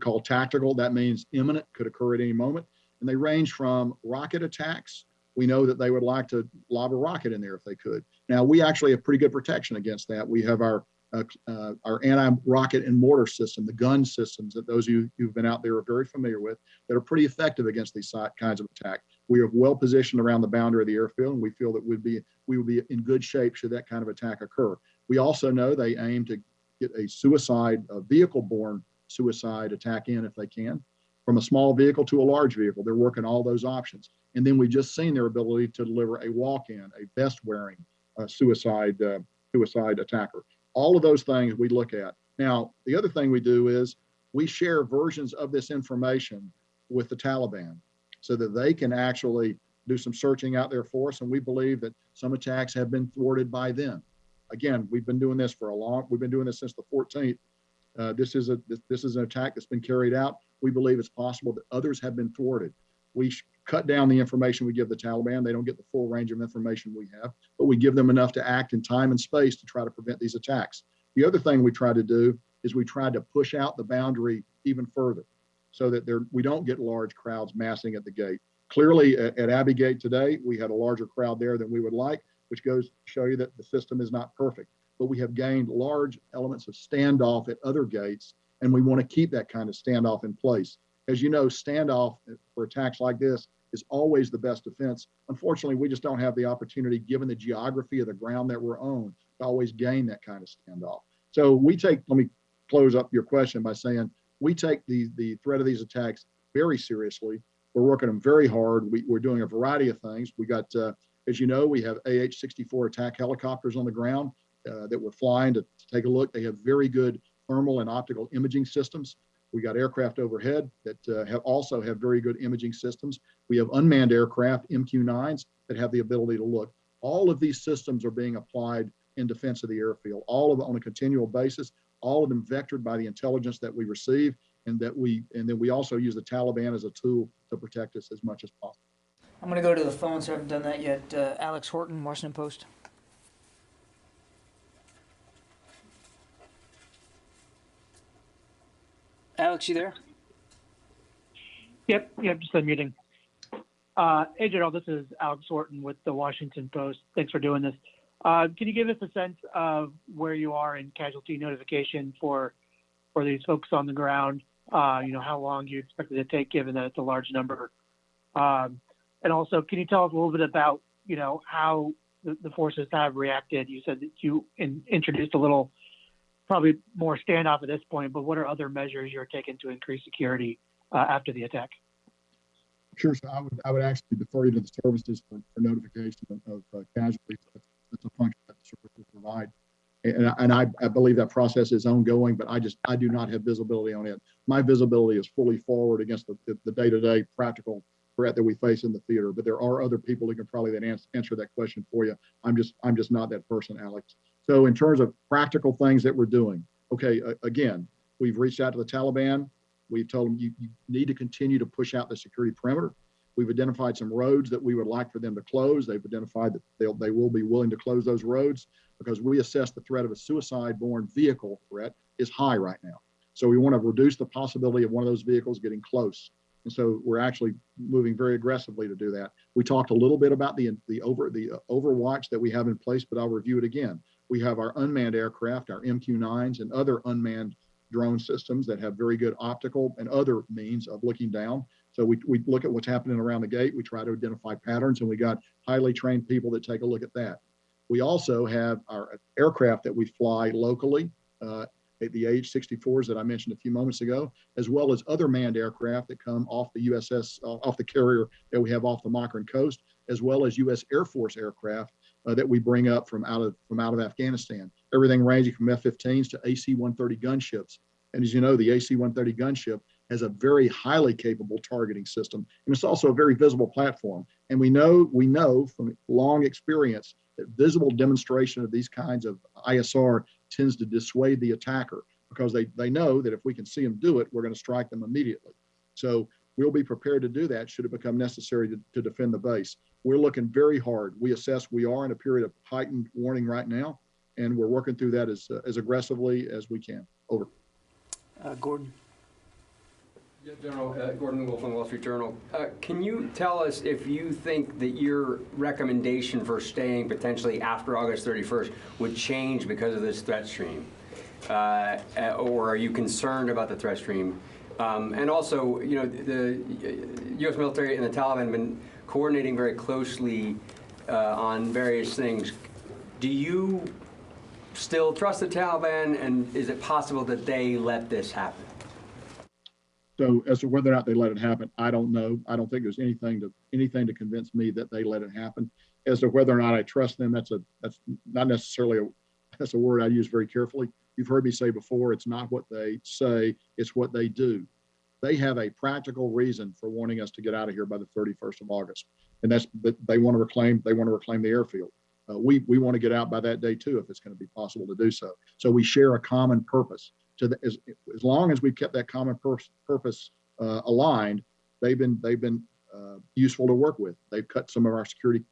called tactical. That means imminent, could occur at any moment. And they range from rocket attacks. We know that they would like to lob a rocket in there if they could. Now, we actually have pretty good protection against that. We have our anti-rocket and mortar system, the gun systems that those of you who've been out there are very familiar with, that are pretty effective against these kinds of attack. We are well positioned around the boundary of the airfield, and we feel that we would be in good shape should that kind of attack occur. We also know they aim to get a vehicle-borne suicide attack in if they can, from a small vehicle to a large vehicle. They're working all those options. And then we've just seen their ability to deliver a walk-in, a vest-wearing suicide attacker. All of those things we look at. Now, the other thing we do is we share versions of this information with the Taliban so that they can actually do some searching out there for us. And we believe that some attacks have been thwarted by them. Again, we've been doing this we've been doing this since the 14th. This is an attack that's been carried out. We believe it's possible that others have been thwarted. We cut down the information we give the Taliban. They don't get the full range of information we have, but we give them enough to act in time and space to try to prevent these attacks. The other thing we try to do is we try to push out the boundary even further so that we don't get large crowds massing at the gate. Clearly at Abbey Gate today, we had a larger crowd there than we would like, which goes to show you that the system is not perfect. But we have gained large elements of standoff at other gates, and we want to keep that kind of standoff in place. As you know, standoff for attacks like this is always the best defense. Unfortunately, we just don't have the opportunity, given the geography of the ground that we're on, to always gain that kind of standoff. So let me close up your question by saying, we take the threat of these attacks very seriously. We're working them very hard. We're doing a variety of things. We got, as you know, we have AH-64 attack helicopters on the ground that we're flying to take a look. They have very good thermal and optical imaging systems. We got aircraft overhead that also have very good imaging systems. We have unmanned aircraft, MQ-9s, that have the ability to look. All of these systems are being applied in defense of the airfield, all of it on a continual basis, all of them vectored by the intelligence that we receive, and then we also use the Taliban as a tool to protect us as much as possible. I'm going to go to the phones. I haven't done that yet. Alex Horton, Washington Post. Alex, you there? Yep, just unmuting. Hey, General, this is Alex Horton with the Washington Post. Thanks for doing this. Can you give us a sense of where you are in casualty notification for these folks on the ground? How long you expect it to take, given that it's a large number? And also, can you tell us a little bit about, how the forces have reacted? You said that you introduced a little, probably more standoff at this point, but what are other measures you're taking to increase security after the attack? Sure. So I would actually defer you to the services for notification of casualties. That's a function that the services provide. And I believe that process is ongoing, but I do not have visibility on it. My visibility is fully forward against the day-to-day practical threat that we face in the theater. But there are other people who can probably then answer that question for you. I'm just not that person, Alex. So in terms of practical things that we're doing, okay, again, we've reached out to the Taliban. We've told them you need to continue to push out the security perimeter. We've identified some roads that we would like for them to close. They've identified that they will be willing to close those roads because we assess the threat of a suicide-borne vehicle threat is high right now. So we want to reduce the possibility of one of those vehicles getting close. And so we're actually moving very aggressively to do that. We talked a little bit about the overwatch that we have in place, but I'll review it again. We have our unmanned aircraft, our MQ-9s, and other unmanned drone systems that have very good optical and other means of looking down. So we look at what's happening around the gate. We try to identify patterns, and we got highly trained people that take a look at that. We also have our aircraft that we fly locally, the AH-64s that I mentioned a few moments ago, as well as other manned aircraft that come off the USS, off the carrier that we have off the Makran coast, as well as U.S. Air Force aircraft that we bring up from out of Afghanistan. Everything ranging from F-15s to AC-130 gunships. And as you know, the AC-130 gunship has a very highly capable targeting system, and it's also a very visible platform. And we know from long experience that visible demonstration of these kinds of ISR tends to dissuade the attacker because they know that if we can see them do it, we're going to strike them immediately. So we'll be prepared to do that should it become necessary to defend the base. We're looking very hard. We assess we are in a period of heightened warning right now, and we're working through that as aggressively as we can. Over. Gordon. Yeah, General Gordon Wolf on Wall Street Journal. Can you tell us if you think that your recommendation for staying potentially after August 31st would change because of this threat stream? Or are you concerned about the threat stream? And also, you know, the U.S. military and the Taliban have been coordinating very closely on various things. Do you still trust the Taliban, and is it possible that they let this happen? So as to whether or not they let it happen, I don't know. I don't think there's anything to convince me that they let it happen. As to whether or not I trust them, that's not necessarily that's a word I use very carefully. You've heard me say before, it's not what they say, it's what they do. They have a practical reason for wanting us to get out of here by the 31st of August, and that's that they want to reclaim the airfield. We want to get out by that day too, if it's going to be possible to do so. So we share a common purpose. As long as we've kept that common purpose aligned, they've been useful to work with. They've cut some of our security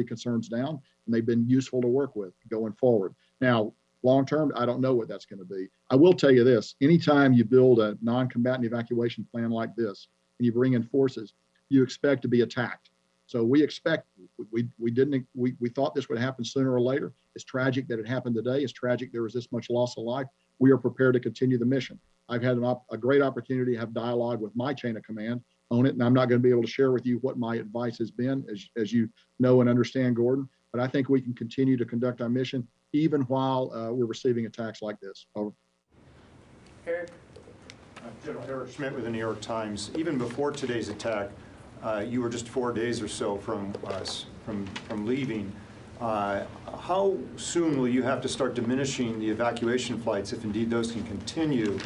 concerns down, and they've been useful to work with going forward. Now, long term, I don't know what that's going to be. I will tell you this: anytime you build a non-combatant evacuation plan like this, and you bring in forces, you expect to be attacked. So we expect, we thought this would happen sooner or later. It's tragic that it happened today. It's tragic there was this much loss of life. We are prepared to continue the mission. I've had a great opportunity to have dialogue with my chain of command on it, and I'm not going to be able to share with you what my advice has been, as you know and understand, Gordon. But I think we can continue to conduct our mission even while we're receiving attacks like this. Over. Eric? General Eric Schmidt with the New York Times. Even before today's attack, you were just 4 days or so from leaving. How soon will you have to start diminishing the evacuation flights, if indeed those can continue,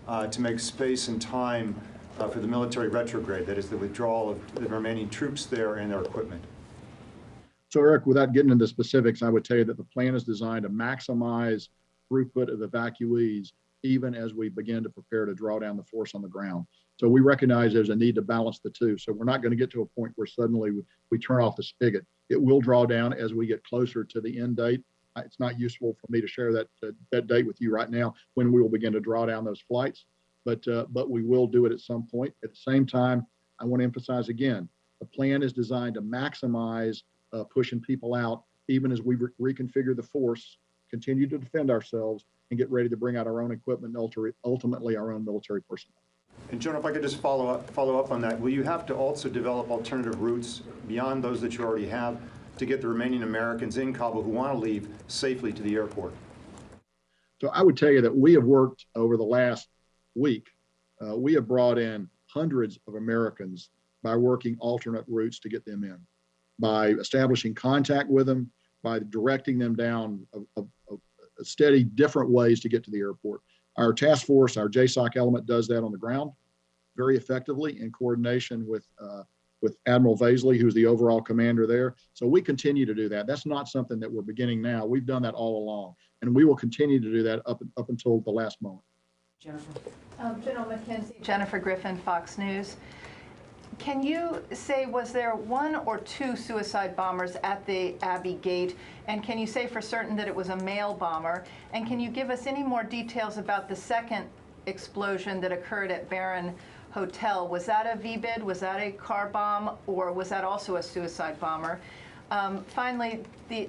to make space and time for the military retrograde, that is the withdrawal of the remaining troops there and their equipment? So Eric, without getting into specifics, I would tell you that the plan is designed to maximize throughput of evacuees even as we begin to prepare to draw down the force on the ground. So we recognize there's a need to balance the two. So we're not going to get to a point where suddenly we turn off the spigot. It will draw down as we get closer to the end date. It's not useful for me to share that date with you right now when we will begin to draw down those flights, but we will do it at some point. At the same time, I want to emphasize again, the plan is designed to maximize pushing people out, even as we reconfigure the force, continue to defend ourselves, and get ready to bring out our own equipment and ultimately our own military personnel. And General, if I could just follow up on that, will you have to also develop alternative routes beyond those that you already have to get the remaining Americans in Kabul who want to leave safely to the airport? So I would tell you that we have worked over the last week. We have brought in hundreds of Americans by working alternate routes to get them in, by establishing contact with them, by directing them down a steady different ways to get to the airport. Our task force, our JSOC element, does that on the ground very effectively in coordination with Admiral Vaisley, who's the overall commander there. So we continue to do that. That's not something that we're beginning now. We've done that all along, and we will continue to do that up until the last moment. Jennifer? General McKenzie. Jennifer Griffin, Fox News. Can you say, was there one or two suicide bombers at the Abbey Gate? And can you say for certain that it was a male bomber? And can you give us any more details about the second explosion that occurred at Barron Hotel? Was that a VBIED? Was that a car bomb? Or was that also a suicide bomber? Finally,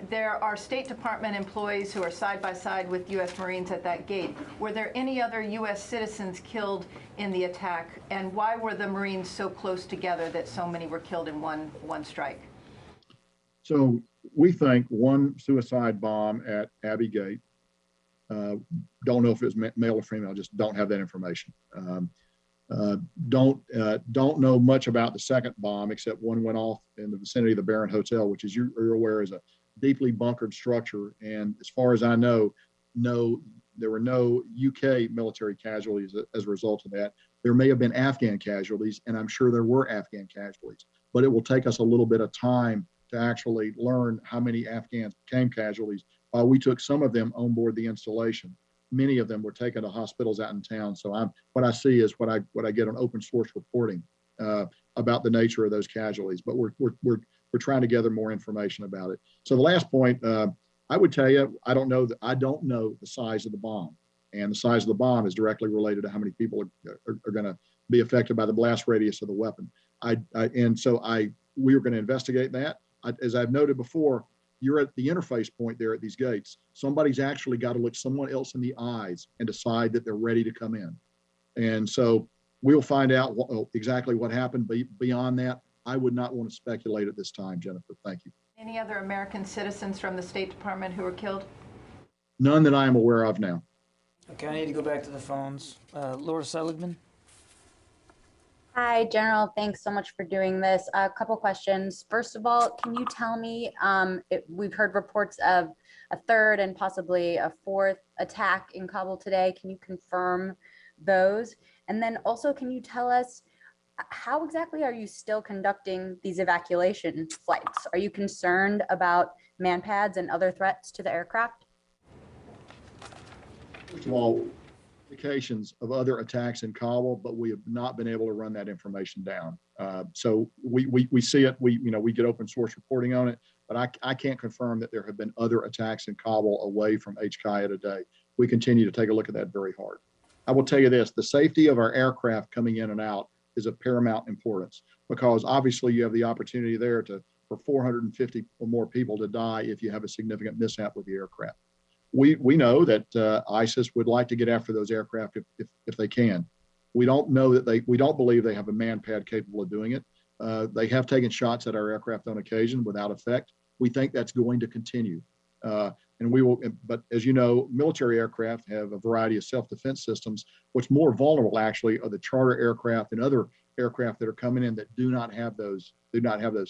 there are State Department employees who are side by side with U.S. Marines at that gate. Were there any other U.S. citizens killed in the attack? And why were the Marines so close together that so many were killed in one strike? So we think one suicide bomb at Abbey Gate. Don't know if it was male or female, just don't have that information. Don't know much about the second bomb, except one went off in the vicinity of the Barron Hotel, which, as you're aware, is a deeply bunkered structure. And as far as I know, there were no UK military casualties as a result of that. There may have been Afghan casualties, and I'm sure there were Afghan casualties, but it will take us a little bit of time to actually learn how many Afghans became casualties. We took some of them on board the installation. Many of them were taken to hospitals out in town. So what I see is what I get on open source reporting about the nature of those casualties. But we're trying to gather more information about it. So the last point, I would tell you, I don't know the size of the bomb. And the size of the bomb is directly related to how many people are going to be affected by the blast radius of the weapon. We were going to investigate that. As I've noted before, you're at the interface point there at these gates. Somebody's actually got to look someone else in the eyes and decide that they're ready to come in. And so we'll find out exactly what happened. But beyond that, I would not want to speculate at this time, Jennifer. Thank you. Any other American citizens from the State Department who were killed? None that I am aware of now. Okay, I need to go back to the phones. Laura Seligman. Hi, General. Thanks so much for doing this. A couple questions. First of all, can you tell me, we've heard reports of a third and possibly a fourth attack in Kabul today. Can you confirm those? And then also, can you tell us how exactly are you still conducting these evacuation flights? Are you concerned about manpads and other threats to the aircraft? First of all, indications of other attacks in Kabul, but we have not been able to run that information down. So we see it, we get open source reporting on it, but I can't confirm that there have been other attacks in Kabul away from HKIA today. We continue to take a look at that very hard. I will tell you this, the safety of our aircraft coming in and out is of paramount importance, because obviously you have the opportunity there for 450 or more people to die if you have a significant mishap with the aircraft. We know that ISIS would like to get after those aircraft if they can. We don't believe they have a manpad capable of doing it. They have taken shots at our aircraft on occasion without effect. We think that's going to continue. But as you know, military aircraft have a variety of self-defense systems. What's more vulnerable actually are the charter aircraft and other aircraft that are coming in that do not have those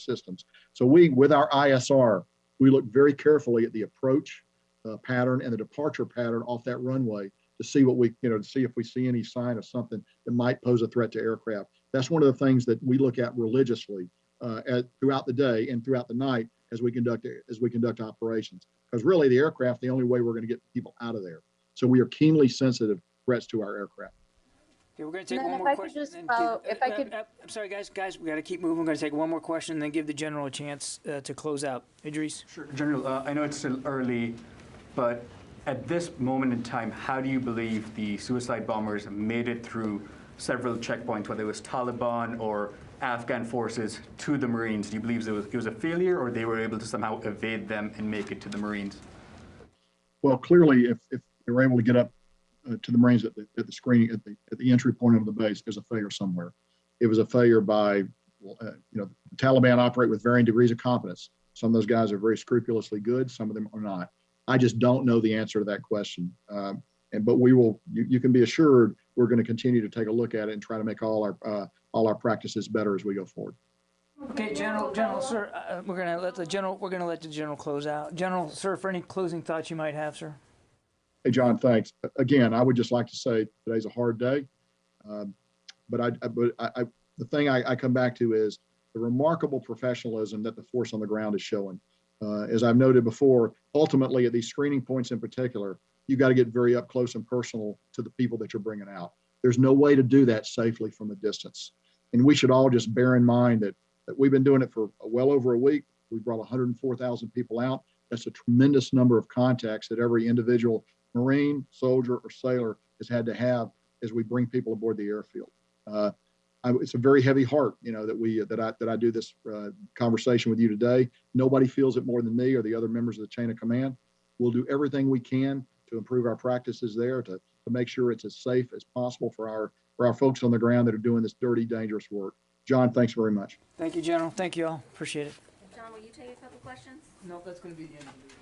systems. So with our ISR, we look very carefully at the approach pattern and the departure pattern off that runway to see to see if we see any sign of something that might pose a threat to aircraft. That's one of the things that we look at religiously throughout the day and throughout the night as we conduct operations. Because really, the aircraft, the only way we're going to get people out of there. So we are keenly sensitive threats to our aircraft. Okay, we're going to take one more question. I'm sorry, guys, we got to keep moving. We're going to take one more question and then give the general a chance to close out. Idris? Sure, General, I know it's still early, but at this moment in time, how do you believe the suicide bombers made it through several checkpoints, whether it was Taliban or Afghan forces, to the Marines? Do you believe it was a failure, or they were able to somehow evade them and make it to the Marines? Well, clearly, if they were able to get up to the Marines at the screening, at the entry point of the base, there's a failure somewhere. It was a failure by, the Taliban operate with varying degrees of competence. Some of those guys are very scrupulously good. Some of them are not. I just don't know the answer to that question. But we will. You can be assured we're going to continue to take a look at it and try to make all our practices better as we go forward. Okay, General, sir, we're going to let the general close out. General, sir, for any closing thoughts you might have, sir. Hey, John, thanks. Again, I would just like to say today's a hard day, but the thing I come back to is the remarkable professionalism that the force on the ground is showing. As I've noted before, ultimately at these screening points in particular, you got to get very up close and personal to the people that you're bringing out. There's no way to do that safely from a distance. And we should all just bear in mind that we've been doing it for well over a week. We brought 104,000 people out. That's a tremendous number of contacts that every individual Marine, soldier, or sailor has had to have as we bring people aboard the airfield. It's a very heavy heart, that I do this conversation with you today. Nobody feels it more than me or the other members of the chain of command. We'll do everything we can to improve our practices there to make sure it's as safe as possible for our folks on the ground that are doing this dirty, dangerous work. John, thanks very much. Thank you, General. Thank you all. Appreciate it. John, will you take a couple questions? No, that's going to be the end of it.